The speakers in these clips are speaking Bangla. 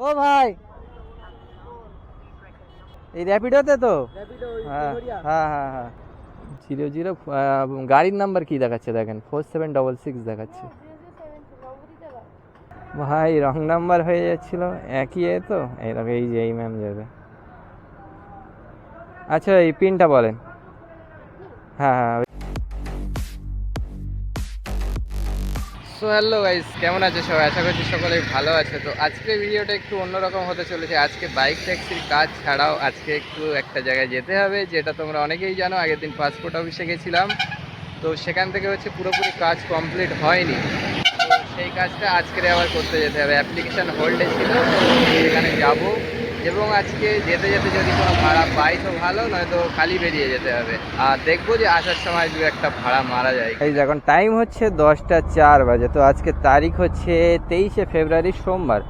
ও ভাই, এই র্যাপিডোতে তো? হ্যাঁ হ্যাঁ হ্যাঁ হ্যাঁ। 00 গাড়ির নাম্বার কি দেখাচ্ছে দেখেন, 4766 দেখাচ্ছে। ভাই রং নাম্বার হয়ে যাচ্ছিল, একই এ তো এইরকম। এই যে এই ম্যাম যাবে। আচ্ছা এই পিনটা বলেন। হ্যাঁ হ্যাঁ। সো হ্যালো গাইস, কেমন আছে সবাই? আশা করছি সকলেই ভালো আছে। তো আজকের ভিডিওটা একটু অন্যরকম হতে চলেছে। আজকে বাইক ট্যাক্সির কাজ ছাড়াও আজকে একটু একটা জায়গায় যেতে হবে, যেটা তোমরা অনেকেই জানো। আগের দিন পাসপোর্ট অফিসে গেছিলাম, তো সেখান থেকে হচ্ছে পুরোপুরি কাজ কমপ্লিট হয়নি। তো সেই কাজটা আজকের আবার করতে যেতে হবে। অ্যাপ্লিকেশান হোল্ডে ছিল, তো সেখানে যাব। এবং আজকে যেতে যেতে যদি কোনো ভাড়া পাই তো ভালো, নয়তো খালি বেরিয়ে যেতে হবে। আর দেখবো যে আসার সময় দু একটা ভাড়া মারা যায়। এই যখন টাইম হচ্ছে 10টা 4 বাজে, তো আজকে তারিখ হচ্ছে 23শে ফেব্রুয়ারি, সোমবার।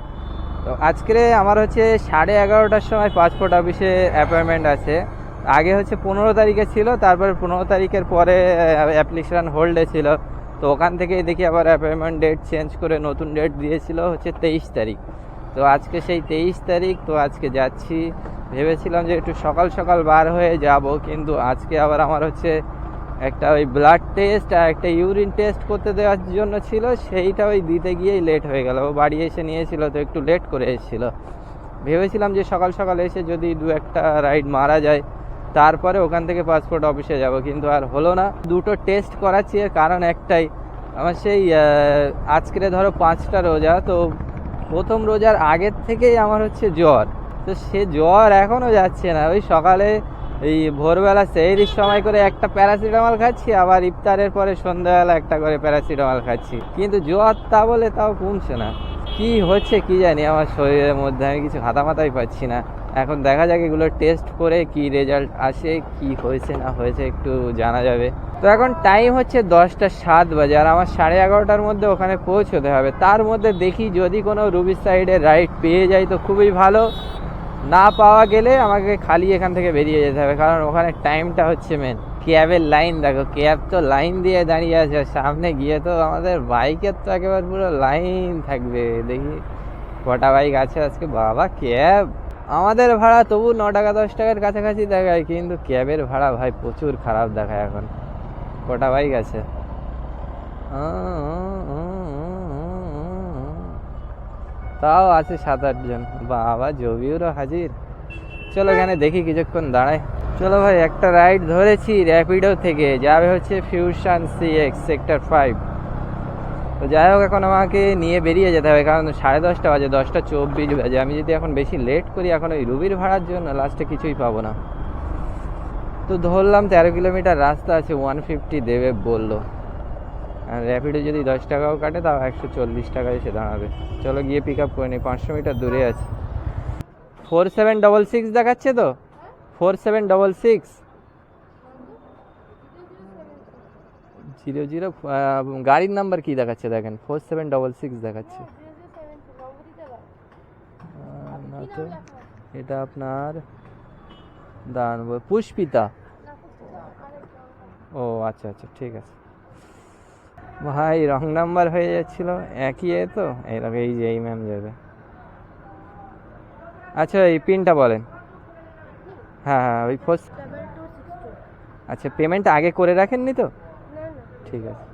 তো আজকে আমার হচ্ছে 11:30টার সময় পাসপোর্ট অফিসে অ্যাপয়েন্টমেন্ট আছে। আগে হচ্ছে 15 তারিখে ছিল, তারপর 15 তারিখের পরে অ্যাপ্লিকেশান হোল্ডে ছিল। তো ওখান থেকে দেখি আবার অ্যাপয়েন্টমেন্ট ডেট চেঞ্জ করে নতুন ডেট দিয়েছিল হচ্ছে 23 তারিখ। তো আজকে সেই 23 তারিখ, তো আজকে যাচ্ছি। ভেবেছিলাম যে একটু সকাল সকাল বার হয়ে যাব, কিন্তু আজকে আবার আমার হচ্ছে একটা ওই ব্লাড টেস্ট আর একটা ইউরিন টেস্ট করতে দেওয়ার জন্য ছিল, সেইটা ওই দিতে গিয়েই লেট হয়ে গেল। ও বাড়ি এসে নিয়েছিল, তো একটু লেট করে এসেছিলো। ভেবেছিলাম যে সকাল সকাল এসে যদি দু একটা রাইড মারা যায়, তারপরে ওখান থেকে পাসপোর্ট অফিসে যাব, কিন্তু আর হলো না। দুটো টেস্ট করাচ্ছি, এর কারণ একটাই, আমার সেই আজকে ধরো 5টা রোজা, তো প্রথম রোজার আগের থেকেই আমার হচ্ছে জ্বর। তো সে জ্বর এখনও যাচ্ছে না। ওই সকালে এই ভোরবেলা সেহরির সময় করে একটা প্যারাসিটামল খাচ্ছি, আবার ইফতারের পরে সন্ধ্যাবেলা একটা করে প্যারাসিটামল খাচ্ছি, কিন্তু জ্বর তা বলে তাও কমছে না। কি হচ্ছে কি জানি আমার শরীরের মধ্যে, আমি কিছু হাতা মাথাই পাচ্ছি না। এখন দেখা যাক এগুলো টেস্ট করে কি রেজাল্ট আসে, কি হয়েছে না হয়েছে একটু জানা যাবে। তো এখন টাইম হচ্ছে 10টা 7 বাজে, আর আমার 11:30টার মধ্যে ওখানে পৌঁছতে হবে। তার মধ্যে দেখি যদি কোনো রুবি সাইডে রাইড পেয়ে যাই তো খুবই ভালো, না পাওয়া গেলে আমাকে খালি এখান থেকে বেরিয়ে যেতে হবে, কারণ ওখানে টাইমটা হচ্ছে মেন। ক্যাবের লাইন দেখো, ক্যাব তো লাইন দিয়ে দাঁড়িয়ে আছে, সামনে গিয়ে তো আমাদের বাইকের তো একেবারে পুরো লাইন থাকবে। দেখি কটা বাইক আছে আজকে। বাবা ক্যাব, আমাদের ভাড়া তবু 9 টাকা 10 টাকার কাছাকাছি দেখায়, কিন্তু ক্যাবের ভাড়া ভাই প্রচুর খারাপ দেখায় এখন। কটা বাইক আছে? তাও আছে 7-8 জন। বাবা জবিউরও হাজির। চলো এখানে দেখি কিছুক্ষণ দাঁড়াই। চলো ভাই, একটা রাইড ধরেছি র্যাপিডো থেকে, যাবে হচ্ছে ফিউশন CX সেক্টর 5। তো যাই হোক, এখন আমাকে নিয়ে বেরিয়ে যেতে হবে, কারণ 10:30 বাজে, 10টা 24 বাজে। আমি যদি এখন বেশি লেট করি, এখন ওই রুবির ভাড়ার জন্য লাস্টে কিছুই পাবো না। তো ধরলাম 13 কিলোমিটার রাস্তা আছে, 150 দেবে বললো। আর র্যাপিডো যদি 10 টাকাও কাটে, তাও 140 টাকা এসে দাঁড়াবে। চলো গিয়ে পিক আপ করে নিই, 500 মিটার দূরে আছে। 4766 দেখাচ্ছে তো, 4766 00 গাড়ির নাম্বার কি দেখাচ্ছে দেখেন, 4766 দেখাচ্ছে। না তো, এটা আপনার দাঁড়ান, পুষ্পিতা। ও আচ্ছা আচ্ছা, ঠিক আছে। ভাই রং নাম্বার হয়ে যাচ্ছিল, একই এ তো এইরকম। এই যে এই ম্যাম যাবে। আচ্ছা এই পিনটা বলেন। হ্যাঁ হ্যাঁ, ওই আচ্ছা, পেমেন্ট আগে করে রাখেননি তো? ঠিক আছে,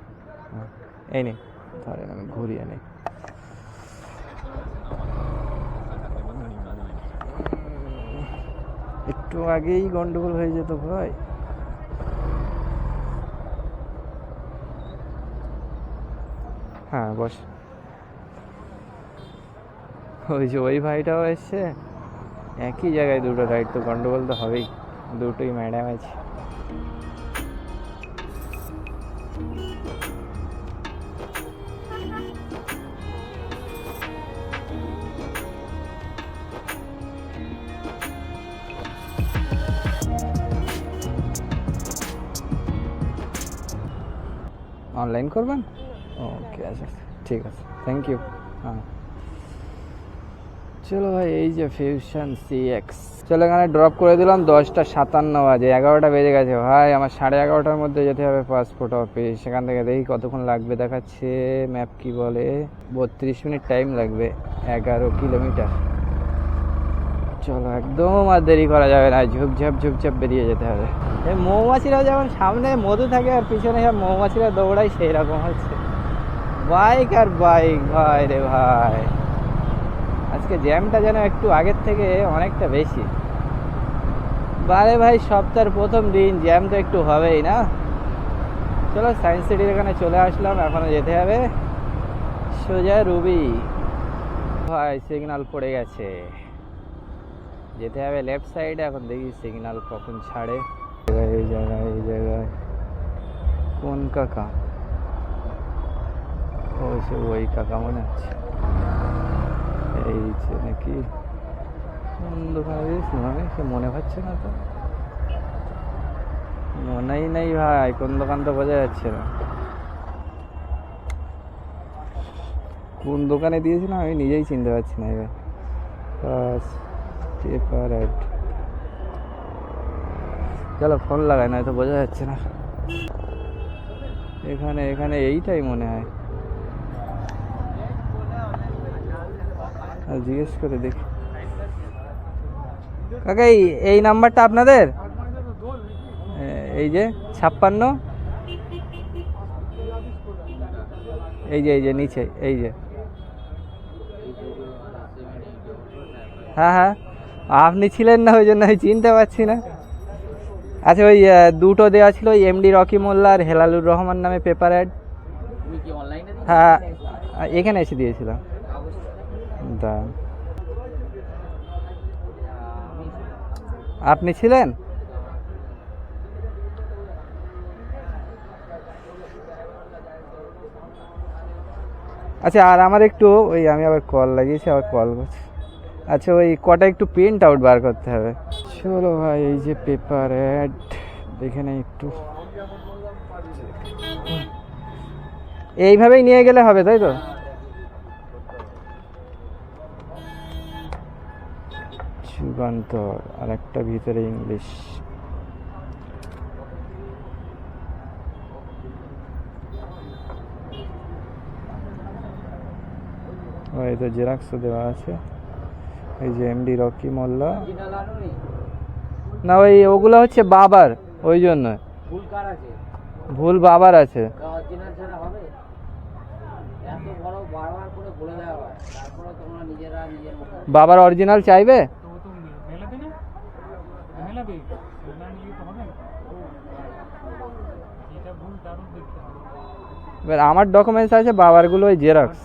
হ্যাঁ এই নিন, ধরেন আমি ঘুরিয়ে নিই। একটু আগেই গন্ডগোল হয়ে যেত ভাই। হ্যাঁ বস। ওই যে ওই ভাইটাও এসছে, একই জায়গায় দুটো রাইড, তো গন্ডগোল তো হবেই। দুটোই ম্যাডাম আছে। অনলাইন করবেন? ওকে আচ্ছা, ঠিক আছে, থ্যাংক ইউ। হ্যাঁ চলো ভাই, এই যে ফিউশন CX। চলো এখানে ড্রপ করে দিলাম, 10টা 57 বাজে, 11টা বেজে গেছে ভাই। আমার 11:30টার মধ্যে যেতে হবে পাসপোর্ট অফিস। সেখান থেকে দেখি কতক্ষণ লাগবে, দেখাচ্ছে ম্যাপ কি বলে 32 মিনিট টাইম লাগবে, 11 কিলোমিটার। চলো, একদম আর দেরি করা যাবে না, ঝুপঝাপ ঝুপঝাপ বেরিয়ে যেতে হবে। এই মৌমাছিরা যেমন সামনে মধু থাকে আর পিছনে সব মৌমাছিরা দৌড়ায়, সেই রকম হচ্ছে। বাইক আর বাইক, ভাই রে ভাই, আজকে জ্যামটা যেন একটু আগের থেকে অনেকটা বেশি। বারে ভাই, সপ্তাহের প্রথম দিন জ্যাম তো একটু হবেই না। চলো, সায়েন্স সিটির এখানে চলে আসলাম, এখনো যেতে হবে সোজা রুবি। ভাই সিগন্যাল পড়ে গেছে, যেতে হবে লেফট সাইডে। এখন দেখি সিগন্যাল কখন ছাড়ে। এই জায়গায় কোন কাকা? ও সে ওই কাকা মনে হচ্ছে। এই যে নাকি কোন দোকানে দিয়েছিলাম আমি, সে মনে হচ্ছে না তো, মনেই নেই ভাই কোন দোকান তো বোঝা যাচ্ছে না। কোন দোকানে দিয়েছিলাম আমি নিজেই চিনতে পারছি না এবার। পেপার অ্যাড, চলো ফোন লাগাই, না তো বোঝা যাচ্ছে না। এখানে এখানে এইটাই মনে হয়, আর জিজ্ঞেস করে দেখি। কাকা এই নাম্বারটা আপনাদের? এই যে 56, এই যে নিচে, এই যে। হ্যাঁ হ্যাঁ, আপনি ছিলেন না, ওই জন্য আমি চিনতে পারছি না। আচ্ছা, ওই দুটো দেওয়া ছিল, ওই এমডি রকি মোল্লা আর হেলালুর রহমান নামে পেপার অ্যাড। হ্যাঁ, এখানে এসে দিয়েছিলাম। আপনি ছিলেন? আচ্ছা, আর আমার একটু ওই, আমি আবার কল লাগিয়েছি, আবার কল করছি। আচ্ছা, ওই কটা একটু প্রিন্ট আউট বার করতে হবে। চলো ভাই, এই যে পেপার অ্যাড, দেখে নেই একটু। এইভাবেই নিয়ে গেলে হবে, তাই তো? যুগান্তর, আর একটা ভিতরে ইংলিশ। এই তো জেরক্সও দেওয়া আছে, এই যে এমডি রকি মোল্লা। না, ওই ওগুলো হচ্ছে বাবার, ওই জন্য ভুল বাবার আছে। বাবার অরিজিনাল চাইবে? এবার আমার ডকুমেন্টস আছে, বাবারগুলো ওই জেরক্স।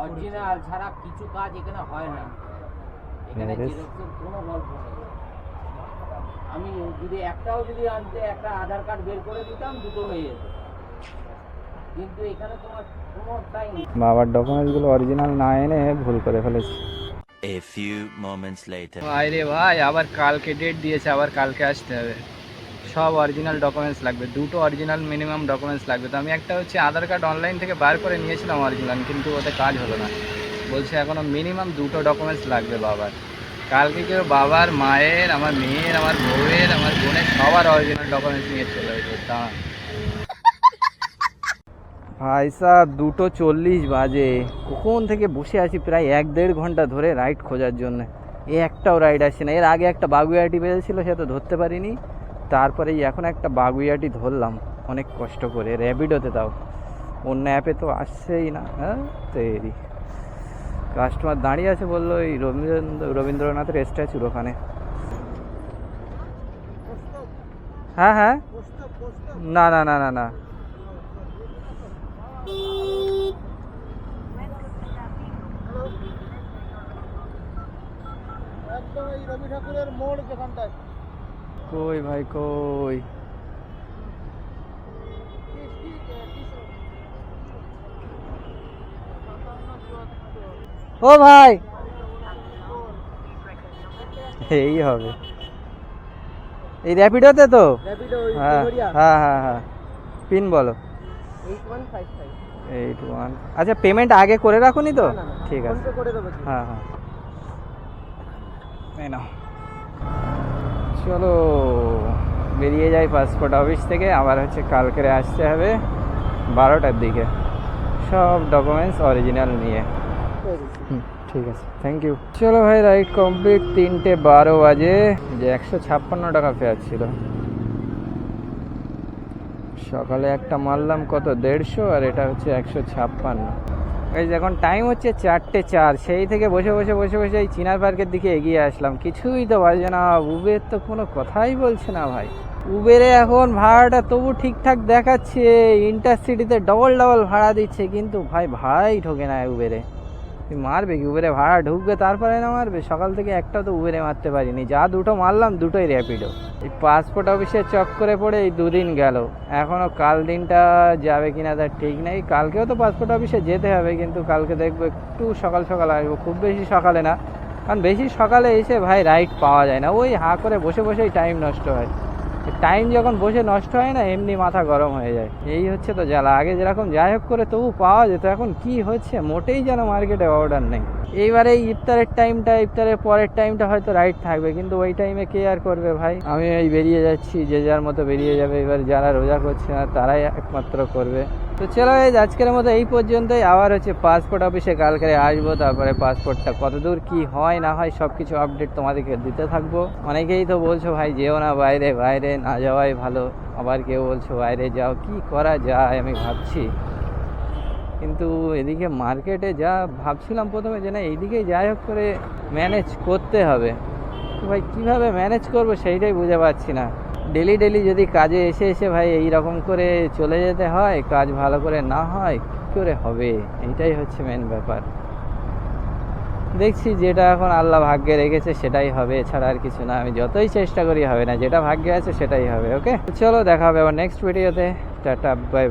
অরিজিনাল ছাড়া কিছু কাজ এখানে হয় না। এখানে জেরক্সের কোনো গল্প নেই। আমি যদি একটাও যদি আনতে একটা আধার কার্ড বের করে দিতাম, দুটো হয়ে যেত, কিন্তু এখানে তোমার কোনোটাই নেই। বাবার ডকুমেন্টসগুলো অরিজিনাল না এনে ভুল করে ফেলেছি। A few moments later. ভাই রে ভাই, আবার কালকে ডেট দিয়েছে, আবার কালকে আসতে হবে। সব অরিজিনাল ডকুমেন্টস লাগবে, দুটো অরিজিনাল মিনিমাম ডকুমেন্টস লাগবে। তো আমি একটা হচ্ছে আধার কার্ড অনলাইন থেকে বার করে নিয়েছিলাম অরিজিনাল, কিন্তু ওতে কাজ হলো না। বলছে এখনও মিনিমাম দুটো ডকুমেন্টস লাগবে বাবার। কালকে কেউ বাবার, মায়ের, আমার মেয়ের, আমার বউয়ের, আমার বোনের সবার অরিজিনাল ডকুমেন্টস নিয়ে চলে হয়েছে। তা ভাই সাহেব, 2:40 বাজে, কখন থেকে বসে আছি প্রায় 1-1.5 ঘন্টা ধরে রাইড খোঁজার জন্য। একটাও রাইড আসছে না। এর আগে একটা বাগুইয়াটি বেজেছিল, সে তো ধরতে পারিনি। তারপরে এখন একটা বাগুইয়াটি ধরলাম অনেক কষ্ট করে, র্যাপিডোতে, তাও অন্য অ্যাপে তো আসছেই না। হ্যাঁ তৈরি, কাস্টমার দাঁড়িয়ে আছে, বললো এই রবীন্দ্রনাথের স্ট্যাচুর ওখানে। হ্যাঁ হ্যাঁ, না না না না না, কই ভাই কই? ও ভাই, এই হবে এই র্যাপিডোতে তো? হ্যাঁ হ্যাঁ হ্যাঁ হ্যাঁ, পিন বলো। 81। আচ্ছা, পেমেন্ট আগে করে রাখুনি তো? ঠিক আছে, হ্যাঁ হ্যাঁ, এই নাও। চলো বেরিয়ে যাই পাসপোর্ট অফিস থেকে। আবার হচ্ছে কালকে আসতে হবে 12টার দিকে, সব ডকুমেন্টস অরিজিনাল নিয়ে। করে দিচ্ছি। ঠিক আছে, থ্যাংক ইউ। চলো ভাই, রাইড কমপ্লিট। 3:12 বাজে। যে 156 টাকা ফেয়ার ছিল। সকালে একটা মারলাম কত, 150, আর এটা হচ্ছে 156। এই এখন টাইম হচ্ছে 4:04। সেই থেকে বসে বসে এই চিনার পার্কের দিকে এগিয়ে আসলাম, কিছুই তো বাজে না। উবের তো কোনো কথাই বলছে না ভাই। উবেরে এখন ভাড়াটা তবু ঠিকঠাক দেখাচ্ছে, ইন্টারসিটিতে ডবল ভাড়া দিচ্ছে, কিন্তু ভাই ভাড়াই ঢোকে না উবেরে। তুই মারবে কি উবেরে? ভাড়া ঢুকবে তারপরে না মারবে? সকাল থেকে একটা তো উবেরে মারতে পারিনি, যা দুটো মারলাম দুটোই র্যাপিডো। এই পাসপোর্ট অফিসে চক্করে পড়ে এই 2 দিন গেল, এখনও কাল দিনটা যাবে কিনা তার ঠিক নেই। কালকেও তো পাসপোর্ট অফিসে যেতে হবে, কিন্তু কালকে দেখবো একটু সকাল আসবো, খুব বেশি সকালে না, কারণ বেশি সকালে এসে ভাই রাইড পাওয়া যায় না। ওই হাঁ করে বসেই টাইম নষ্ট হয়। টাইম যখন বসে নষ্ট হয় না, এমনি মাথা গরম হয়ে যায়। এই হচ্ছে তো জ্বালা। আগে যেরকম যাই হোক করে তবু পাওয়া যেত, এখন কি হচ্ছে মোটেই যেন মার্কেটে অর্ডার নেই। এইবারে ইফতারের পরের টাইমটা হয়তো রাইড থাকবে, কিন্তু ওই টাইমে কে আর করবে ভাই। আমি এই বেরিয়ে যাচ্ছি, যে যার মতো বেরিয়ে যাবে। এবার যারা রোজা করছে না তারাই একমাত্র করবে। তো চলো আজকের মতো এই পর্যন্তই। আবার হচ্ছে পাসপোর্ট অফিসে কালকে আসবো, তারপরে পাসপোর্টটা কতদূর কি হয় না হয় সব কিছু আপডেট তোমাদেরকে দিতে থাকবো। অনেকেই তো বলছো ভাই যেও না বাইরে না যাওয়াই ভালো, আবার কেউ বলছো বাইরে যাও। কি করা যায় আমি ভাবছি, কিন্তু এদিকে মার্কেটে যা ভাবছিলাম প্রথমে যে না এইদিকেই যাই হোক করে ম্যানেজ করতে হবে, তো ভাই কীভাবে ম্যানেজ করবো সেইটাই বুঝে পাচ্ছি না। ডেলি যদি কাজে এসে ভাই এই রকম করে চলে যেতে হয়, কাজ ভালো করে না হয়, কী করে হবে? এইটাই হচ্ছে মেন ব্যাপার। দেখছি যেটা এখন আল্লাহ ভাগ্যে রেখেছে সেটাই হবে, এছাড়া আর কিছু না। আমি যতই চেষ্টা করি হবে না, যেটা ভাগ্যে আছে সেটাই হবে। ওকে, চলো দেখা হবে আবার নেক্সট ভিডিওতে। Tata, bye bye.